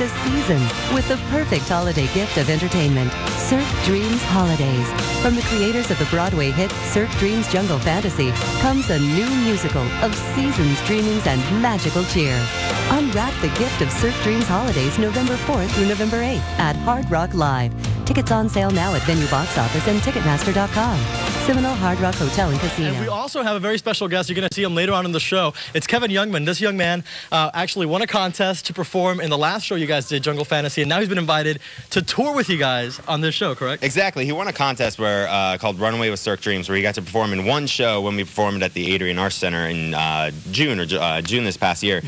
a season with the perfect holiday gift of entertainment. Cirque Dreams Holidaze. From the creators of the Broadway hit Cirque Dreams Jungle Fantasy comes a new musical of seasons, dreamings, and magical cheer. Unwrap the gift of Cirque Dreams Holidaze November 4th through November 8th at Hard Rock Live. Tickets on sale now at Venue Box Office and Ticketmaster.com. Seminole Hard Rock Hotel and Casino. And we also have a very special guest. You're going to see him later on in the show. It's Kevin Youngman. This young man actually won a contest to perform in the last show you guys did, Jungle Fantasy, and now he's been invited to tour with you guys on this show, correct? Exactly. He won a contest called Runaway with Cirque Dreams, where he got to perform in one show when we performed at the Adrian Arts Center in June this past year.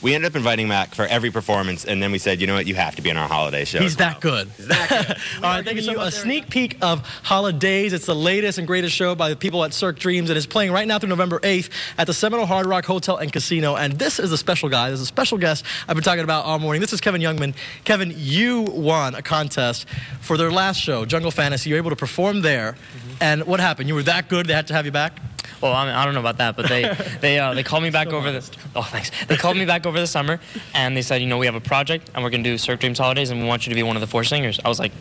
We ended up inviting him back for every performance, and then we said, you know what, you have to be in our holiday show. He's that good. He's that good. All right, thank you so much. A sneak peek of Holidaze. It's the latest and greatest show by the people at Cirque Dreams, and it's playing right now through November 8th at the Seminole Hard Rock Hotel and Casino. And this is a special guy. This is a special guest I've been talking about all morning. This is Kevin Youngman. Kevin, you won a contest for their last show, Jungle Fantasy. You were able to perform there. And what happened? You were that good, they had to have you back? Well, I don't know about that, but they called me back over the. Oh, thanks. They called me back over the summer, and they said, you know, we have a project, and we're gonna do Cirque Dreams Holidaze, and we want you to be one of the 4 singers. I was like,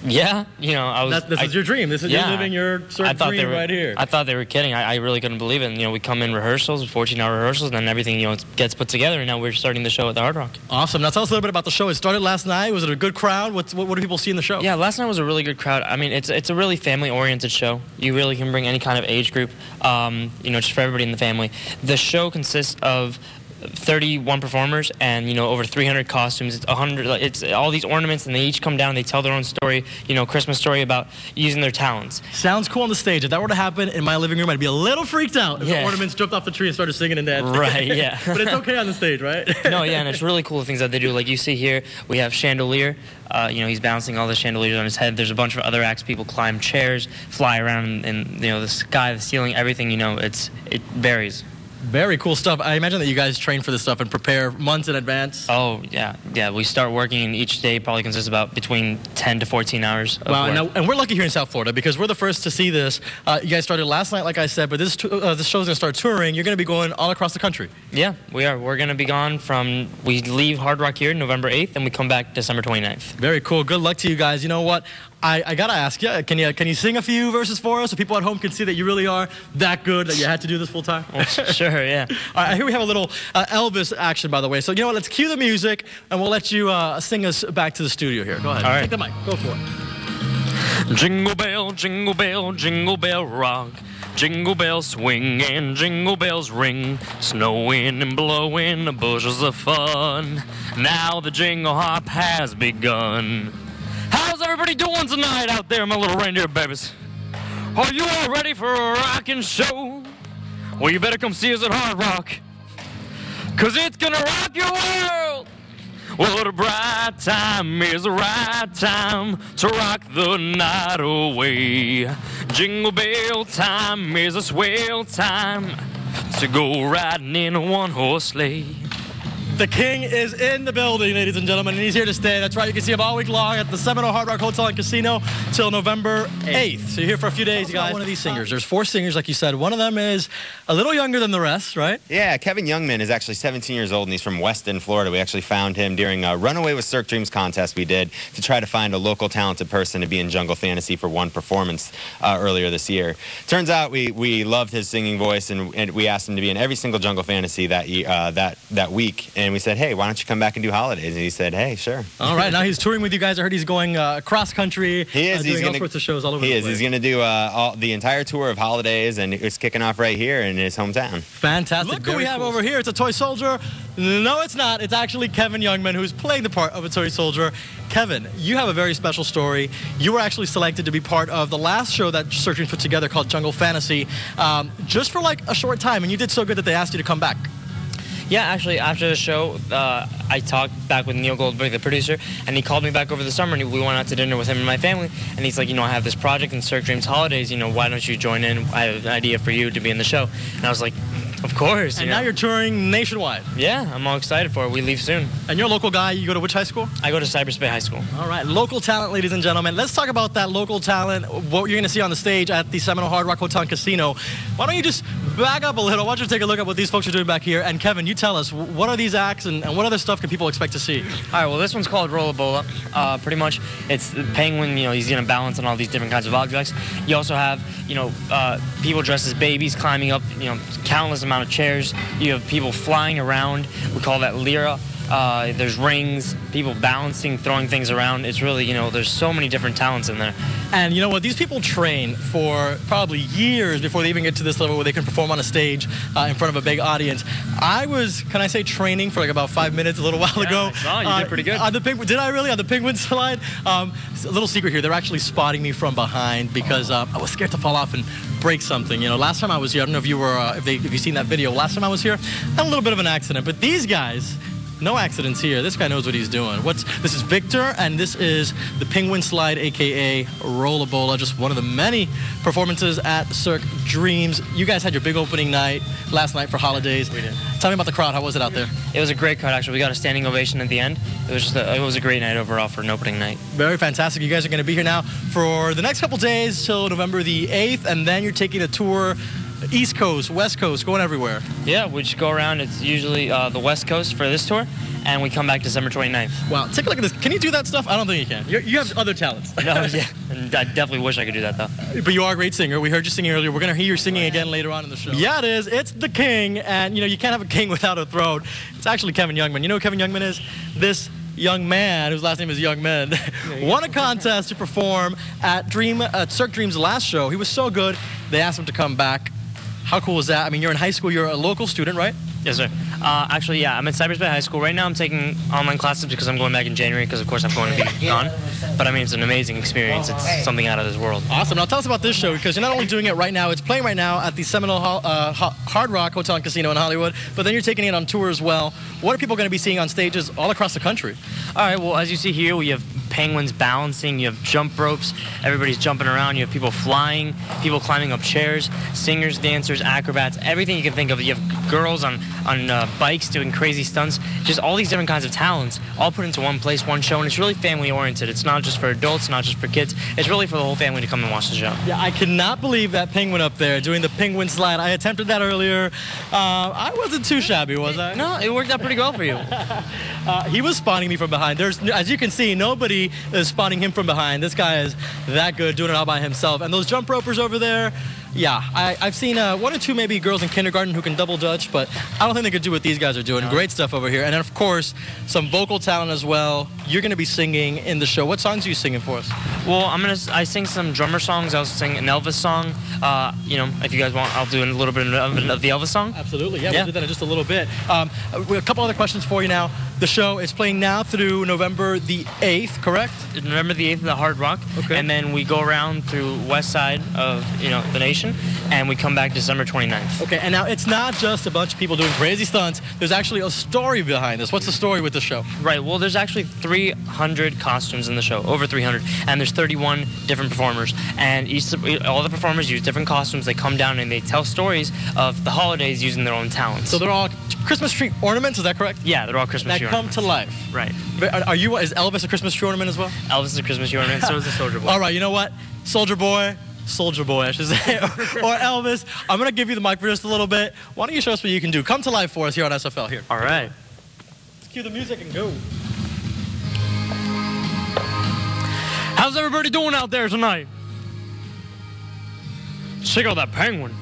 yeah, you know, This is your dream. This is you're living your Cirque dream right here. I thought they were kidding. I really couldn't believe it. And, you know, we come in rehearsals, 14-hour rehearsals, and then everything, you know, gets put together, and now we're starting the show at the Hard Rock. Awesome. Now tell us a little bit about the show. It started last night. Was it a good crowd? What do people see in the show? Yeah, last night was a really good crowd. I mean, it's a really family-oriented show. You really can bring any kind of age group, you know, just for everybody in the family. The show consists of 31 performers and, you know, over 300 costumes. It's 100. It's all these ornaments, and they each come down and they tell their own story, you know, Christmas story about using their talents. Sounds cool on the stage. If that were to happen in my living room, I'd be a little freaked out if the ornaments jumped off the tree and started singing and dancing. Right, yeah. But it's okay on the stage, right? No, yeah, and it's really cool things that they do. Like you see here, we have Chandelier. You know, he's bouncing all the chandeliers on his head. There's a bunch of other acts. People climb chairs, fly around in you know, the sky, the ceiling, everything. You know, it varies. Very cool stuff. I imagine that you guys train for this stuff and prepare months in advance. Oh, yeah. Yeah, we start working, and each day probably consists about between 10 to 14 hours of work. And we're lucky here in South Florida because we're the first to see this. You guys started last night, like I said, but this show's going to start touring. You're going to be going all across the country. Yeah, we are. We're going to be gone we leave Hard Rock here November 8th, and we come back December 29th. Very cool. Good luck to you guys. You know what? I got to ask you, can you sing a few verses for us so people at home can see that you really are that good, that you had to do this full time? Sure, yeah. All right, here we have a little Elvis action, by the way. So, you know what, let's cue the music, and we'll let you sing us back to the studio here. Go ahead. All right. Take the mic. Go for it. Jingle bell, jingle bell rock. Jingle bells swing and jingle bells ring, snowing and blowing bushels of fun. Now the jingle hop has begun. How's everybody doing tonight out there, my little reindeer babies? Are you all ready for a rockin' show? Well, you better come see us at Hard Rock, 'cause it's gonna rock your world. What a bright time is the right time to rock the night away. Jingle bell time is a swell time to go riding in a one-horse sleigh. The king is in the building, ladies and gentlemen, and he's here to stay. That's right. You can see him all week long at the Seminole Hard Rock Hotel and Casino till November 8th. So you're here for a few days, you guys. One of these singers. There's 4 singers, like you said. One of them is a little younger than the rest, right? Yeah, Kevin Youngman is actually 17 years old, and he's from Weston, Florida. We actually found him during a Runaway with Cirque Dreams contest we did to try to find a local talented person to be in Jungle Fantasy for one performance earlier this year. Turns out we loved his singing voice, and we asked him to be in every single Jungle Fantasy that week. And we said, hey, why don't you come back and do Holidaze? And he said, hey, sure. All right, now he's touring with you guys. I heard he's going cross country. He is. Doing all sorts of shows all over the place. He's going to do the entire tour of Holidaze, and it's kicking off right here in his hometown. Fantastic. Look who we have over here. It's a toy soldier. No, it's not. It's actually Kevin Youngman, who's playing the part of a toy soldier. Kevin, you have a very special story. You were actually selected to be part of the last show that Cirque Dreams put together called Jungle Fantasy, just for like a short time, and you did so good that they asked you to come back. Yeah, actually, after the show, I talked back with Neil Goldberg, the producer, and he called me back over the summer, and we went out to dinner with him and my family, and he's like, you know, I have this project in Cirque Dreams Holidaze, you know, why don't you join in? I have an idea for you to be in the show. And I was like, Of course. And now you're touring nationwide. Yeah, I'm all excited for it. We leave soon. And you're a local guy. You go to which high school? I go to Cypress Bay High School. All right, local talent, ladies and gentlemen. Let's talk about that local talent, what you're going to see on the stage at the Seminole Hard Rock Hotel and Casino. Why don't you just back up a little? Why don't you take a look at what these folks are doing back here? And Kevin, you tell us, what are these acts and what other stuff can people expect to see? All right, well, this one's called Rollabola. Pretty much, it's the penguin, he's going to balance on all these different kinds of objects. You also have, people dressed as babies climbing up, countless amount of chairs. You have people flying around. We call that lyra. There's rings, people balancing, throwing things around. It's really, there's so many different talents in there. And you know what? These people train for probably years before they even get to this level where they can perform on a stage in front of a big audience. I was, can I say, training for like about 5 minutes a little while ago. I saw you did pretty good. On the did I really? On the penguin slide? A little secret here. They're actually spotting me from behind because I was scared to fall off and break something. Last time I was here, I don't know if you were, if you've seen that video. Last time I was here, I had a little bit of an accident. But these guys, no accidents here. This guy knows what he's doing. This is Victor, and this is the Penguin Slide, a.k.a. Rollabola, just one of the many performances at Cirque Dreams. You guys had your big opening night last night for Holidaze. We did. Tell me about the crowd. How was it out there? It was a great crowd, actually. We got a standing ovation at the end. It was a great night overall for an opening night. Very fantastic. You guys are going to be here now for the next couple days till November the 8th, and then you're taking a tour East Coast, West Coast, going everywhere. Yeah, we just go around. It's usually the West Coast for this tour, and we come back December 29th. Wow, take a look at this. Can you do that stuff? I don't think you can. You have other talents. No, yeah, and I definitely wish I could do that, though. But you are a great singer. We heard you singing earlier. We're going to hear you singing again later on in the show. Yeah, it is. It's the king, and you can't have a king without a throne. It's actually Kevin Youngman. You know who Kevin Youngman is? This young man, whose last name is Young Men, won a contest to perform at Cirque Dreams' last show. He was so good, they asked him to come back. How cool is that? I mean, you're in high school. You're a local student, right? Yes, sir. Actually, yeah, I'm at Cypress Bay High School. Right now I'm taking online classes because I'm going back in January because, of course, I'm going to be gone. But, I mean, it's an amazing experience. It's something out of this world. Awesome. Now, tell us about this show because you're not only doing it right now. It's playing right now at the Seminole Hard Rock Hotel and Casino in Hollywood, but then you're taking it on tour as well. What are people going to be seeing on stages all across the country? All right, well, as you see here, we have penguins balancing, you have jump ropes, everybody's jumping around, you have people flying, people climbing up chairs, singers, dancers, acrobats, everything you can think of. You have girls on bikes doing crazy stunts, just all these different kinds of talents all put into one place, one show, and it's really family oriented. It's not just for adults, not just for kids, it's really for the whole family to come and watch the show. Yeah, I cannot believe that penguin up there doing the penguin slide. I attempted that earlier. I wasn't too shabby, was I? No, it worked out pretty well for you. He was spotting me from behind. As you can see, nobody is spotting him from behind. This guy is that good, doing it all by himself. And those jump ropers over there, yeah, I've seen one or two maybe girls in kindergarten who can double dutch, but I don't think they could do what these guys are doing. No. Great stuff over here. And then, of course, some vocal talent as well. You're going to be singing in the show. What songs are you singing for us? Well, I sing some drummer songs. I'll sing an Elvis song. If you guys want, I'll do a little bit of the Elvis song. Absolutely. Yeah, we'll do that in just a little bit. A couple other questions for you now. The show is playing now through November the 8th, correct? November the 8th at the Hard Rock. Okay. And then we go around through west side of the nation, and we come back December 29th. Okay, and now it's not just a bunch of people doing crazy stunts. There's actually a story behind this. What's the story with the show? Right, well, there's actually 300 costumes in the show, over 300, and there's 31 different performers, and all the performers use different costumes. They come down and they tell stories of the holidays using their own talents. So they're all Christmas tree ornaments, is that correct? Yeah, they're all Christmas tree ornaments. That come to life. Right. Is Elvis a Christmas tree ornament as well? Elvis is a Christmas tree ornament, so is the Soldier Boy. All right, you know what? Soldier Boy, I should say, or Elvis, I'm going to give you the mic for just a little bit. Why don't you show us what you can do? Come to life for us here on SFL. Here. All right. Let's cue the music and go. How's everybody doing out there tonight? Check out that penguin.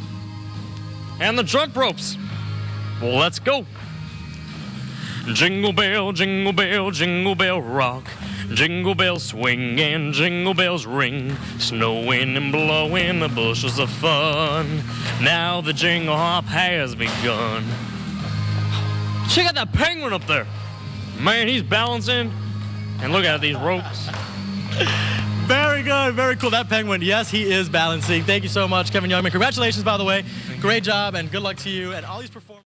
And the jump ropes. Well, let's go. Jingle bell, jingle bell rock. Jingle bells swing and jingle bells ring. Snowing and blowing the bushes of fun. Now the jingle hop has begun. Check out that penguin up there. Man, he's balancing. And look at these ropes. Very good, very cool. That penguin, yes, he is balancing. Thank you so much, Kevin Youngman. Congratulations, by the way. Great job, and good luck to you and all these performers.